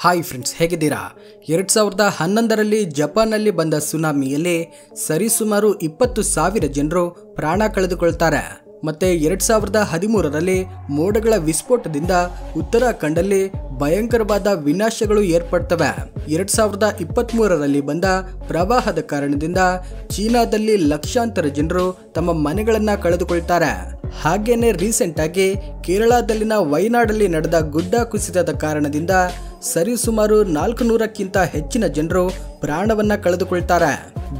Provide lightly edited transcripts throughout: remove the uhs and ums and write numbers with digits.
Hi friends, ಹೇಗಿದ್ದೀರಾ? 2011ರಲ್ಲಿ ಜಪಾನ್ನಲ್ಲಿ ಬಂದ ಸುನಾಮಿಯಲ್ಲಿ ಸರಿಸುಮಾರು 20,000 ಜನರು ಪ್ರಾಣ ಕಳೆದುಕೊಳ್ತಾರೆ. ಮತ್ತೆ 2013ರಲ್ಲಿ ಮೋಡಗಳ ವಿಸ್ಫೋಟದಿಂದ ಉತ್ತರಾಖಂಡಲ್ಲಿ ಭಯಂಕರವಾದ ವಿನಾಶಗಳು ಏರ್ಪಡ್ತವೆ. 2023ರಲ್ಲಿ ಬಂದ ಪ್ರವಾಹದ ಕಾರಣದಿಂದ ಚೀನಾದಲ್ಲಿ ಲಕ್ಷಾಂತರ ಜನರು ತಮ್ಮ ಮನೆಗಳನ್ನ ಕಳೆದುಕೊಳ್ತಾರೆ. ಹಾಗೇನೆ ರೀಸೆಂಟ್ ಆಗಿ ಕೇರಳದಲ್ಲಿನ ವಯನಾಡಲ್ಲಿ ನಡೆದ ಗುಡ್ಡ ಕುಸಿತದ ಕಾರಣದಿಂದ ಸರಿಸುಮಾರು 400ಕ್ಕಿಂತ ಹೆಚ್ಚಿನ ಜನರು ಪ್ರಾಣವನ್ನ ಕಳೆದುಕೊಳ್ತಾರೆ.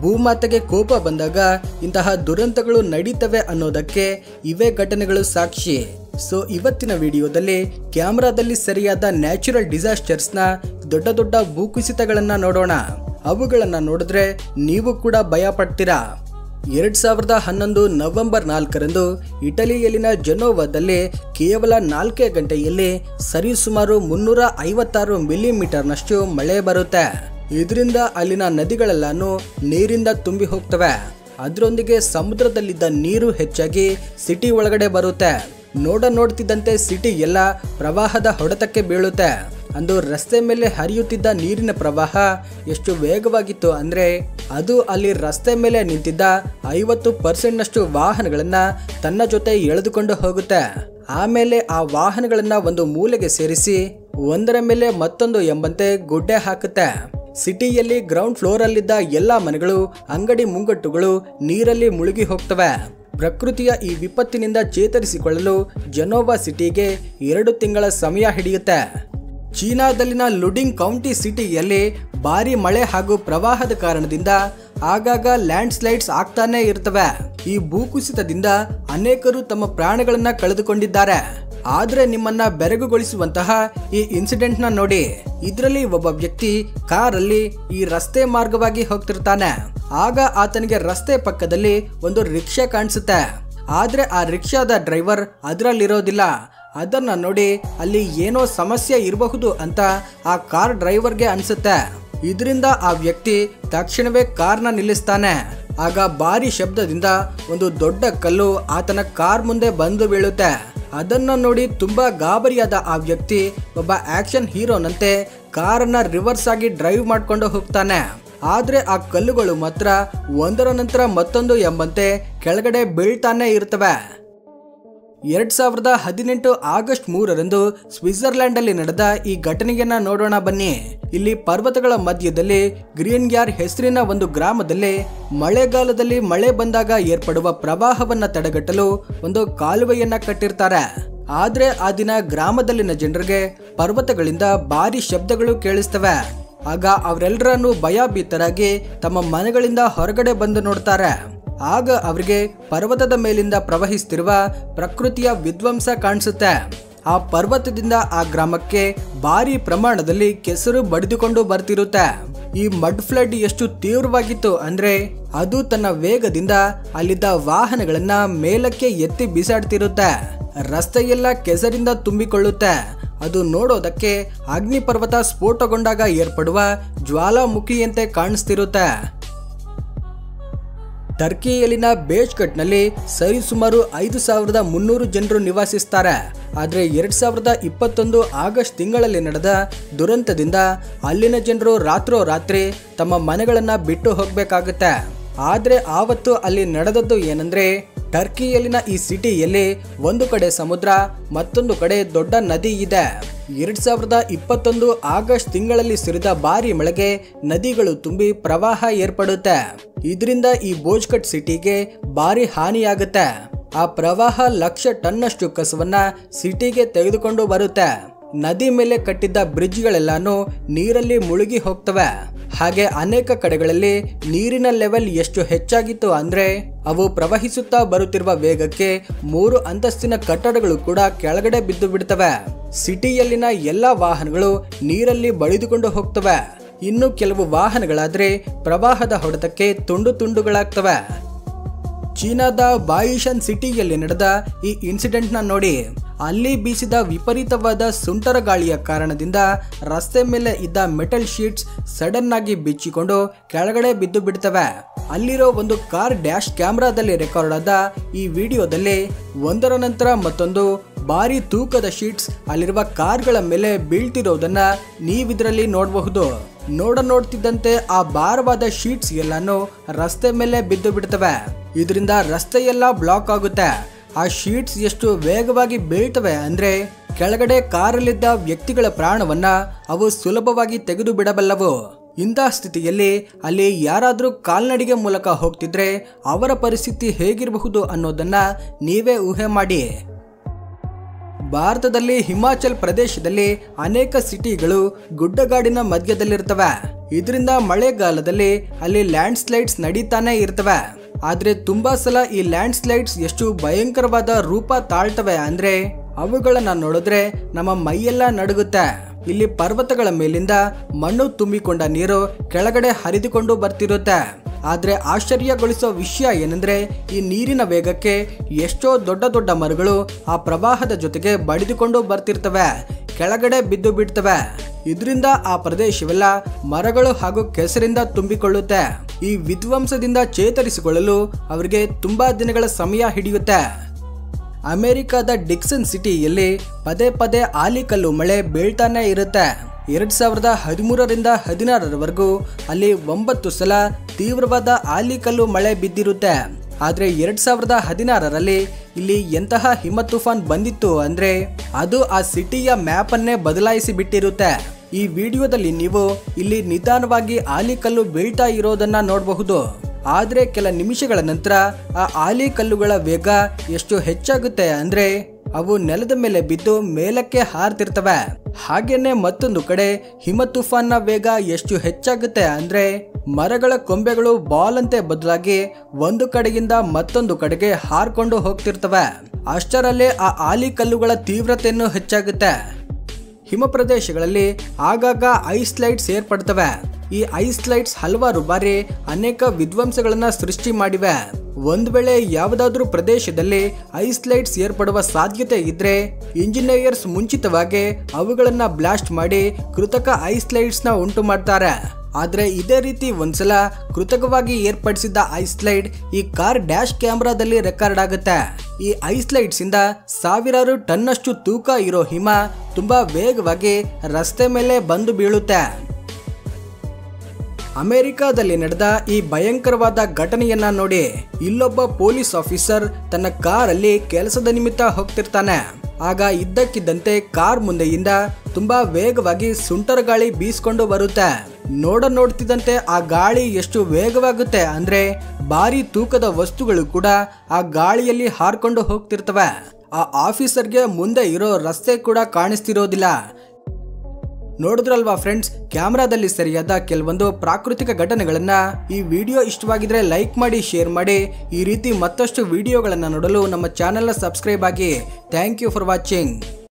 ಭೂಮಾತೆಗೆ ಕೋಪ ಬಂದಾಗ ಇಂತಹ ದುರಂತಗಳು ನಡೀತವೆ ಅನ್ನೋದಕ್ಕೆ ಇವೇ ಘಟನೆಗಳು ಸಾಕ್ಷಿ. ಸೊ ಇವತ್ತಿನ ವಿಡಿಯೋದಲ್ಲಿ ಕ್ಯಾಮ್ರಾದಲ್ಲಿ ಸರಿಯಾದ ನ್ಯಾಚುರಲ್ ಡಿಸಾಸ್ಟರ್ಸ್ನ ದೊಡ್ಡ ದೊಡ್ಡ ಭೂಕುಸಿತಗಳನ್ನ ನೋಡೋಣ. ಅವುಗಳನ್ನ ನೋಡಿದ್ರೆ ನೀವು ಕೂಡ ಭಯ ಪಡ್ತೀರಾ. 2011 ನವೆಂಬರ್ 4ರಂದು ಇಟಲಿಯಲ್ಲಿನ ಜನೋವಾದಲ್ಲಿ ಕೇವಲ 4 ಗಂಟೆಯಲ್ಲಿ ಸರಿಸುಮಾರು 356 ಮಿಲಿಮೀಟರ್ನಷ್ಟು ಮಳೆ ಬರುತ್ತೆ. ಇದರಿಂದ ಅಲ್ಲಿನ ನದಿಗಳೆಲ್ಲಾನು ನೀರಿಂದ ತುಂಬಿ ಹೋಗ್ತವೆ. ಅದರೊಂದಿಗೆ ಸಮುದ್ರದಲ್ಲಿದ್ದ ನೀರು ಹೆಚ್ಚಾಗಿ ಸಿಟಿ ಒಳಗಡೆ ಬರುತ್ತೆ. ನೋಡ್ತಿದ್ದಂತೆ ಸಿಟಿ ಎಲ್ಲ ಪ್ರವಾಹದ ಹೊಡೆತಕ್ಕೆ ಬೀಳುತ್ತೆ. ಅಂದು ರಸ್ತೆ ಮೇಲೆ ಹರಿಯುತ್ತಿದ್ದ ನೀರಿನ ಪ್ರವಾಹ ಎಷ್ಟು ವೇಗವಾಗಿತ್ತು ಅಂದ್ರೆ ಅದು ಅಲ್ಲಿ ರಸ್ತೆ ಮೇಲೆ ನಿಂತಿದ್ದ 50% ವಾಹನಗಳನ್ನ ತನ್ನ ಜೊತೆ ಎಳೆದುಕೊಂಡು ಹೋಗುತ್ತೆ. ಆಮೇಲೆ ಆ ವಾಹನಗಳನ್ನ ಒಂದು ಮೂಲೆಗೆ ಸೇರಿಸಿ ಒಂದರ ಮೇಲೆ ಮತ್ತೊಂದು ಎಂಬಂತೆ ಗುಡ್ಡೆ ಹಾಕುತ್ತೆ. ಸಿಟಿಯಲ್ಲಿ ಗ್ರೌಂಡ್ ಫ್ಲೋರ್ ಅಲ್ಲಿದ್ದ ಎಲ್ಲಾ ಮನೆಗಳು, ಅಂಗಡಿ ಮುಂಗಟ್ಟುಗಳು ನೀರಲ್ಲಿ ಮುಳುಗಿ ಹೋಗ್ತವೆ. ಪ್ರಕೃತಿಯ ಈ ವಿಪತ್ತಿನಿಂದ ಚೇತರಿಸಿಕೊಳ್ಳಲು ಜನೋವಾ ಸಿಟಿಗೆ 2 ತಿಂಗಳ ಸಮಯ ಹಿಡಿಯುತ್ತೆ. ಚೀನಾದಲ್ಲಿನ ಲುಡಿಂಗ್ ಕೌಂಟಿ ಸಿಟಿಯಲ್ಲಿ ಭಾರಿ ಮಳೆ ಹಾಗೂ ಪ್ರವಾಹದ ಕಾರಣದಿಂದ ಆಗಾಗ ಲ್ಯಾಂಡ್ ಸ್ಲೈಡ್ಸ್ ಆಗ್ತಾನೆ ಇರ್ತವೆ. ಈ ಭೂಕುಸಿತದಿಂದ ಅನೇಕರು ತಮ್ಮ ಪ್ರಾಣಗಳನ್ನ ಕಳೆದುಕೊಂಡಿದ್ದಾರೆ. ಆದ್ರೆ ನಿಮ್ಮನ್ನ ಬೆರಗುಗೊಳಿಸುವಂತಹ ಈ ಇನ್ಸಿಡೆಂಟ್ ನ ನೋಡಿ. ಇದರಲ್ಲಿ ಒಬ್ಬ ವ್ಯಕ್ತಿ ಕಾರಲ್ಲಿ ಈ ರಸ್ತೆ ಮಾರ್ಗವಾಗಿ ಹೋಗ್ತಿರ್ತಾನೆ. ಆಗ ಆತನಿಗೆ ರಸ್ತೆ ಪಕ್ಕದಲ್ಲಿ ಒಂದು ರಿಕ್ಷಾ ಕಾಣಿಸುತ್ತೆ. ಆದ್ರೆ ಆ ರಿಕ್ಷಾದ ಡ್ರೈವರ್ ಅದರಲ್ಲಿರೋದಿಲ್ಲ. ಅದನ್ನ ನೋಡಿ ಅಲ್ಲಿ ಏನೋ ಸಮಸ್ಯೆ ಇರಬಹುದು ಅಂತ ಆ ಕಾರ್ ಡ್ರೈವರ್ಗೆ ಅನ್ಸುತ್ತೆ. ಇದರಿಂದ ಆ ವ್ಯಕ್ತಿ ತಕ್ಷಣವೇ ಕಾರ್ನ ನಿಲ್ಲಿಸ್ತಾನೆ. ಆಗ ಭಾರಿ ಶಬ್ದದಿಂದ ಒಂದು ದೊಡ್ಡ ಕಲ್ಲು ಆತನ ಕಾರ್ ಮುಂದೆ ಬಂದು ಬೀಳುತ್ತೆ. ಅದನ್ನ ನೋಡಿ ತುಂಬಾ ಗಾಬರಿಯಾದ ಆ ವ್ಯಕ್ತಿ ಒಬ್ಬ ಆಕ್ಷನ್ ಹೀರೋನಂತೆ ಕಾರನ್ನ ರಿವರ್ಸ್ ಆಗಿ ಡ್ರೈವ್ ಮಾಡ್ಕೊಂಡು ಹೋಗ್ತಾನೆ. ಆದ್ರೆ ಆ ಕಲ್ಲುಗಳು ಮಾತ್ರ ಒಂದರ ನಂತರ ಮತ್ತೊಂದು ಎಂಬಂತೆ ಕೆಳಗಡೆ ಬೀಳ್ತಾನೆ ಇರ್ತವೆ. 2018 ಆಗಸ್ಟ್ 3ರಂದು ಸ್ವಿಟ್ಜರ್ಲ್ಯಾಂಡ್ ಅಲ್ಲಿ ನಡೆದ ಈ ಘಟನೆಯನ್ನ ನೋಡೋಣ ಬನ್ನಿ. ಇಲ್ಲಿ ಪರ್ವತಗಳ ಮಧ್ಯದಲ್ಲಿ ಗ್ರೀನ್ ಗ್ಯಾರ್ ಹೆಸರಿನ ಒಂದು ಗ್ರಾಮದಲ್ಲಿ ಮಳೆಗಾಲದಲ್ಲಿ ಮಳೆ ಬಂದಾಗ ಏರ್ಪಡುವ ಪ್ರವಾಹವನ್ನ ತಡೆಗಟ್ಟಲು ಒಂದು ಕಾಲುವೆಯನ್ನ ಕಟ್ಟಿರ್ತಾರೆ. ಆದ್ರೆ ಆ ದಿನ ಗ್ರಾಮದಲ್ಲಿನ ಜನರಿಗೆ ಪರ್ವತಗಳಿಂದ ಭಾರಿ ಶಬ್ದಗಳು ಕೇಳಿಸ್ತವೆ. ಆಗ ಅವರೆಲ್ಲರನ್ನು ಭಯಭೀತರಾಗಿ ತಮ್ಮ ಮನೆಗಳಿಂದ ಹೊರಗಡೆ ಬಂದು ನೋಡ್ತಾರೆ. ಆಗ ಅವರಿಗೆ ಪರ್ವತದ ಮೇಲಿಂದ ಪ್ರವಹಿಸುತ್ತಿರುವ ಪ್ರಕೃತಿಯ ವಿಧ್ವಂಸ ಕಾಣಿಸುತ್ತೆ. ಆ ಪರ್ವತದಿಂದ ಆ ಗ್ರಾಮಕ್ಕೆ ಭಾರಿ ಪ್ರಮಾಣದಲ್ಲಿ ಕೆಸರು ಬಡಿದುಕೊಂಡು ಬರ್ತಿರುತ್ತೆ. ಈ ಮಡ್ ಫ್ಲಡ್ ಎಷ್ಟು ತೀವ್ರವಾಗಿತ್ತು ಅಂದ್ರೆ ಅದು ತನ್ನ ವೇಗದಿಂದ ಅಲ್ಲಿದ್ದ ವಾಹನಗಳನ್ನ ಮೇಲಕ್ಕೆ ಎತ್ತಿ ಬಿಸಾಡ್ತಿರುತ್ತೆ. ರಸ್ತೆಯೆಲ್ಲ ಕೆಸರಿಂದ ತುಂಬಿಕೊಳ್ಳುತ್ತೆ. ಅದು ನೋಡೋದಕ್ಕೆ ಅಗ್ನಿ ಪರ್ವತ ಸ್ಫೋಟಗೊಂಡಾಗ ಏರ್ಪಡುವ ಜ್ವಾಲಾಮುಖಿಯಂತೆ ಕಾಣಿಸ್ತಿರುತ್ತೆ. ಟರ್ಕಿಯಲ್ಲಿನ ಬೇಜ್ಕಟ್ನಲ್ಲಿ ಸರಿಸುಮಾರು 5,300 ಜನರು ನಿವಾಸಿಸ್ತಾರೆ. ಆದರೆ 2021 ಆಗಸ್ಟ್ ತಿಂಗಳಲ್ಲಿ ನಡೆದ ದುರಂತದಿಂದ ಅಲ್ಲಿನ ಜನರು ರಾತ್ರೋರಾತ್ರಿ ತಮ್ಮ ಮನೆಗಳನ್ನ ಬಿಟ್ಟು ಹೋಗ್ಬೇಕಾಗುತ್ತೆ. ಆದ್ರೆ ಆವತ್ತು ಅಲ್ಲಿ ನಡೆದದ್ದು ಏನಂದ್ರೆ ಟರ್ಕಿಯಲ್ಲಿನ ಈ ಸಿಟಿಯಲ್ಲಿ ಒಂದು ಕಡೆ ಸಮುದ್ರ, ಮತ್ತೊಂದು ಕಡೆ ದೊಡ್ಡ ನದಿ ಇದೆ. 2021 ಆಗಸ್ಟ್ ತಿಂಗಳಲ್ಲಿ ಸುರಿದ ಭಾರಿ ಮಳೆಗೆ ನದಿಗಳು ತುಂಬಿ ಪ್ರವಾಹ ಏರ್ಪಡುತ್ತೆ. ಇದರಿಂದ ಈ ಬೋಜ್ಕಟ್ ಸಿಟಿಗೆ ಭಾರಿ ಹಾನಿಯಾಗುತ್ತೆ. ಆ ಪ್ರವಾಹ 1,00,000 ಟನ್ನಷ್ಟು ಕಸವನ್ನ ಸಿಟಿಗೆ ತೆಗೆದುಕೊಂಡು ಬರುತ್ತೆ. ನದಿ ಮೇಲೆ ಕಟ್ಟಿದ್ದ ಬ್ರಿಡ್ಜ್ಗಳೆಲ್ಲಾನು ನೀರಲ್ಲಿ ಮುಳುಗಿ ಹೋಗ್ತವೆ. ಹಾಗೆ ಅನೇಕ ಕಡೆಗಳಲ್ಲಿ ನೀರಿನ ಲೆವೆಲ್ ಎಷ್ಟು ಹೆಚ್ಚಾಗಿತ್ತು ಅಂದ್ರೆ ಅವು ಪ್ರವಹಿಸುತ್ತಾ ಬರುತ್ತಿರುವ ವೇಗಕ್ಕೆ 3 ಅಂತಸ್ತಿನ ಕಟ್ಟಡಗಳು ಕೂಡ ಕೆಳಗಡೆ ಬಿದ್ದು ಬಿಡ್ತವೆ. ಸಿಟಿಯಲ್ಲಿನ ಎಲ್ಲಾ ವಾಹನಗಳು ನೀರಲ್ಲಿ ಬಳಿದುಕೊಂಡು ಹೋಗ್ತವೆ. ಇನ್ನು ಕೆಲವು ವಾಹನಗಳಾದ್ರೆ ಪ್ರವಾಹದ ಹೊಡೆತಕ್ಕೆ ತುಂಡು ತುಂಡುಗಳಾಗ್ತವೆ. ಚೀನಾದ ಬಾಯಿಷನ್ ಸಿಟಿಯಲ್ಲಿ ನಡೆದ ಈ ಇನ್ಸಿಡೆಂಟ್ನ ನೋಡಿ. ಅಲ್ಲಿ ಬೀಸಿದ ವಿಪರೀತವಾದ ಸುಂಟರ ಗಾಳಿಯ ಕಾರಣದಿಂದ ರಸ್ತೆ ಮೇಲೆ ಇದ್ದ ಮೆಟಲ್ ಶೀಟ್ಸ್ ಸಡನ್ ಆಗಿ ಬಿಚ್ಚಿಕೊಂಡು ಕೆಳಗಡೆ ಬಿದ್ದು ಬಿಡ್ತವೆ. ಅಲ್ಲಿರೋ ಒಂದು ಕಾರ್ ಡ್ಯಾಶ್ ಕ್ಯಾಮ್ರಾದಲ್ಲಿ ರೆಕಾರ್ಡ್ ಆದ ಈ ವಿಡಿಯೋದಲ್ಲಿ ಒಂದರ ನಂತರ ಮತ್ತೊಂದು ಭಾರಿ ತೂಕದ ಶೀಟ್ಸ್ ಅಲ್ಲಿರುವ ಕಾರ್ಗಳ ಮೇಲೆ ಬೀಳ್ತಿರೋದನ್ನ ನೀವಿದ್ರಲ್ಲಿ ನೋಡಬಹುದು. ನೋಡ್ತಿದ್ದಂತೆ ಆ ಭಾರವಾದ ಶೀಟ್ಸ್ ಎಲ್ಲಾನು ರಸ್ತೆ ಮೇಲೆ ಬಿದ್ದು ಬಿಡ್ತವೆ. ಇದರಿಂದ ರಸ್ತೆ ಎಲ್ಲ ಬ್ಲಾಕ್ ಆಗುತ್ತೆ. ಆ ಶೀಟ್ಸ್ ಎಷ್ಟು ವೇಗವಾಗಿ ಬೀಳ್ತವೆ ಅಂದ್ರೆ ಕೆಳಗಡೆ ಕಾರಲ್ಲಿದ್ದ ವ್ಯಕ್ತಿಗಳ ಪ್ರಾಣವನ್ನ ಅವು ಸುಲಭವಾಗಿ ತೆಗೆದು ಬಿಡಬಲ್ಲವು. ಇಂತಹ ಸ್ಥಿತಿಯಲ್ಲಿ ಅಲ್ಲಿ ಯಾರಾದ್ರೂ ಕಾಲ್ನಡಿಗೆ ಮೂಲಕ ಹೋಗ್ತಿದ್ರೆ ಅವರ ಪರಿಸ್ಥಿತಿ ಹೇಗಿರಬಹುದು ಅನ್ನೋದನ್ನ ನೀವೇ ಊಹೆ ಮಾಡಿ. ಭಾರತದಲ್ಲಿ ಹಿಮಾಚಲ್ ಪ್ರದೇಶದಲ್ಲಿ ಅನೇಕ ಸಿಟಿಗಳು ಗುಡ್ಡಗಾಡಿನ ಮಧ್ಯದಲ್ಲಿರ್ತವೆ. ಇದರಿಂದ ಮಳೆಗಾಲದಲ್ಲಿ ಅಲ್ಲಿ ಲ್ಯಾಂಡ್ ಸ್ಲೈಡ್ಸ್ ನಡೀತಾನೆ ಇರ್ತವೆ. ಆದ್ರೆ ತುಂಬಾ ಸಲ ಈ ಲ್ಯಾಂಡ್ ಸ್ಲೈಡ್ಸ್ ಎಷ್ಟು ಭಯಂಕರವಾದ ರೂಪ ತಾಳ್ತವೆ ಅಂದ್ರೆ ಅವುಗಳನ್ನ ನೋಡಿದ್ರೆ ನಮ್ಮ ಮೈಯೆಲ್ಲ ನಡುಗುತ್ತೆ. ಇಲ್ಲಿ ಪರ್ವತಗಳ ಮೇಲಿಂದ ಮಣ್ಣು ತುಂಬಿಕೊಂಡ ನೀರು ಕೆಳಗಡೆ ಹರಿದುಕೊಂಡು ಬರ್ತಿರುತ್ತೆ. ಆದ್ರೆ ಆಶ್ಚರ್ಯಗೊಳಿಸೋ ವಿಷಯ ಏನಂದ್ರೆ ಈ ನೀರಿನ ವೇಗಕ್ಕೆ ಎಷ್ಟೋ ದೊಡ್ಡ ದೊಡ್ಡ ಮರಗಳು ಆ ಪ್ರವಾಹದ ಜೊತೆಗೆ ಬಡಿದುಕೊಂಡು ಬರ್ತಿರ್ತವೆ, ಕೆಳಗಡೆ ಬಿದ್ದು ಬಿಡ್ತವೆ. ಇದರಿಂದ ಆ ಪ್ರದೇಶವೆಲ್ಲ ಮರಗಳು ಹಾಗೂ ಕೆಸರಿಂದ ತುಂಬಿಕೊಳ್ಳುತ್ತೆ. ಈ ವಿಧ್ವಂಸದಿಂದ ಚೇತರಿಸಿಕೊಳ್ಳಲು ಅವರಿಗೆ ತುಂಬಾ ದಿನಗಳ ಸಮಯ ಹಿಡಿಯುತ್ತೆ. ಅಮೆರಿಕದ ಡಿಕ್ಸನ್ ಸಿಟಿಯಲ್ಲಿ ಪದೇ ಪದೇ ಆಲಿಕಲ್ಲು ಮಳೆ ಬೀಳ್ತಾನೆ ಇರುತ್ತೆ. 2013ರಿಂದ 2016ರವರೆಗೂ ಅಲ್ಲಿ 9 ಸಲ ತೀವ್ರವಾದ ಆಲಿಕಲ್ಲು ಮಳೆ ಬಿದ್ದಿರುತ್ತೆ. ಆದ್ರೆ 2016ರಲ್ಲಿ ಇಲ್ಲಿ ಎಂತಹ ಹಿಮ ತುಫಾನ್ ಬಂದಿತ್ತು ಅಂದ್ರೆ ಅದು ಆ ಸಿಟಿಯ ಮ್ಯಾಪ್ ಅನ್ನೇ ಬದಲಾಯಿಸಿ ಬಿಟ್ಟಿರುತ್ತೆ. ಈ ವಿಡಿಯೋದಲ್ಲಿ ನೀವು ಇಲ್ಲಿ ನಿಧಾನವಾಗಿ ಆಲಿಕಲ್ಲು ಬೀಳ್ತಾ ಇರೋದನ್ನ ನೋಡಬಹುದು. ಆದ್ರೆ ಕೆಲ ನಿಮಿಷಗಳ ನಂತರ ಆ ಆಲಿಕಲ್ಲುಗಳ ವೇಗ ಎಷ್ಟು ಹೆಚ್ಚಾಗುತ್ತೆ ಅಂದ್ರೆ ಅವು ನೆಲದ ಮೇಲೆ ಬಿದ್ದು ಮೇಲಕ್ಕೆ ಹಾರ್ತಿರ್ತವೆ. ಹಾಗೇನೆ ಮತ್ತೊಂದು ಕಡೆ ಹಿಮ ತುಫಾನ್ನ ವೇಗ ಎಷ್ಟು ಹೆಚ್ಚಾಗುತ್ತೆ ಅಂದ್ರೆ ಮರಗಳ ಕೊಂಬೆಗಳು ಬಾಲ್ ಅಂತೆ ಬದಲಾಗಿ ಒಂದು ಕಡೆಯಿಂದ ಮತ್ತೊಂದು ಕಡೆಗೆ ಹಾರ್ಕೊಂಡು ಹೋಗ್ತಿರ್ತವೆ. ಅಷ್ಟರಲ್ಲೇ ಆ ಆಲಿಕಲ್ಲುಗಳ ತೀವ್ರತೆಯನ್ನು ಹೆಚ್ಚಾಗುತ್ತೆ. ಹಿಮ ಪ್ರದೇಶಗಳಲ್ಲಿ ಆಗಾಗ ಐಸ್ ಸ್ಲೈಡ್ಸ್ ಏರ್ಪಡ್ತವೆ. ಈ ಐಸ್ ಸ್ಲೈಡ್ಸ್ ಹಲವಾರು ಬಾರಿ ಅನೇಕ ವಿಧ್ವಂಸಗಳನ್ನ ಸೃಷ್ಟಿ ಮಾಡಿವೆ. ಒಂದ್ ವೇಳೆ ಯಾವುದಾದ್ರೂ ಪ್ರದೇಶದಲ್ಲಿ ಐಸ್ ಸ್ಲೈಡ್ಸ್ ಏರ್ಪಡುವ ಸಾಧ್ಯತೆ ಇದ್ರೆ ಇಂಜಿನಿಯರ್ಸ್ ಮುಂಚಿತವಾಗಿ ಅವುಗಳನ್ನ ಬ್ಲಾಸ್ಟ್ ಮಾಡಿ ಕೃತಕ ಐಸ್ ಸ್ಲೈಡ್ಸ್ ನ ಉಂಟು ಮಾಡ್ತಾರೆ. ಆದ್ರೆ ಇದೇ ರೀತಿ ಒಂದ್ಸಲ ಕೃತಕವಾಗಿ ಏರ್ಪಡಿಸಿದ್ದ ಐಸ್ ಸ್ಲೈಡ್ ಈ ಕಾರ್ ಡ್ಯಾಶ್ ಕ್ಯಾಮ್ರಾದಲ್ಲಿ ರೆಕಾರ್ಡ್ ಆಗುತ್ತೆ. ಈ ಐಸ್ ಸ್ಲೈಡ್ಸ್ ಇಂದ ಸಾವಿರಾರು ಟನ್ನಷ್ಟು ತೂಕ ಇರೋ ಹಿಮ ತುಂಬಾ ವೇಗವಾಗಿ ರಸ್ತೆ ಮೇಲೆ ಬಂದು ಬೀಳುತ್ತೆ. ಅಮೆರಿಕಾದಲ್ಲಿ ನಡೆದ ಈ ಭಯಂಕರವಾದ ಘಟನೆಯನ್ನ ನೋಡಿ. ಇಲ್ಲೊಬ್ಬ ಪೊಲೀಸ್ ಆಫೀಸರ್ ತನ್ನ ಕಾರಲ್ಲಿ ಕೆಲಸದ ನಿಮಿತ್ತ ಹೋಗ್ತಿರ್ತಾನೆ. ಆಗ ಇದ್ದಕ್ಕಿದ್ದಂತೆ ಕಾರ್ ಮುಂದೆಯಿಂದ ತುಂಬಾ ವೇಗವಾಗಿ ಸುಂಟರ ಗಾಳಿ ಬೀಸ್ಕೊಂಡು ಬರುತ್ತೆ. ನೋಡ್ತಿದ್ದಂತೆ ಆ ಗಾಳಿ ಎಷ್ಟು ವೇಗವಾಗುತ್ತೆ ಅಂದ್ರೆ ಭಾರಿ ತೂಕದ ವಸ್ತುಗಳು ಕೂಡ ಆ ಗಾಳಿಯಲ್ಲಿ ಹಾರ್ಕೊಂಡು ಹೋಗ್ತಿರ್ತವೆ. ಆ ಆಫೀಸರ್ಗೆ ಮುಂದೆ ಇರೋ ರಸ್ತೆ ಕೂಡ ಕಾಣಿಸ್ತಿರೋದಿಲ್ಲ. ನೋಡಿದ್ರಲ್ವಾ ಫ್ರೆಂಡ್ಸ್, ಕ್ಯಾಮ್ರಾದಲ್ಲಿ ಸರಿಯಾದ ಕೆಲವೊಂದು ಪ್ರಾಕೃತಿಕ ಘಟನೆಗಳನ್ನ. ಈ ವಿಡಿಯೋ ಇಷ್ಟವಾಗಿದ್ರೆ ಲೈಕ್ ಮಾಡಿ, ಶೇರ್ ಮಾಡಿ. ಈ ರೀತಿ ಮತ್ತಷ್ಟು ವಿಡಿಯೋಗಳನ್ನ ನೋಡಲು ನಮ್ಮ ಚಾನೆಲ್ನ ಸಬ್ಸ್ಕ್ರೈಬ್ ಆಗಿ. Thank you for watching.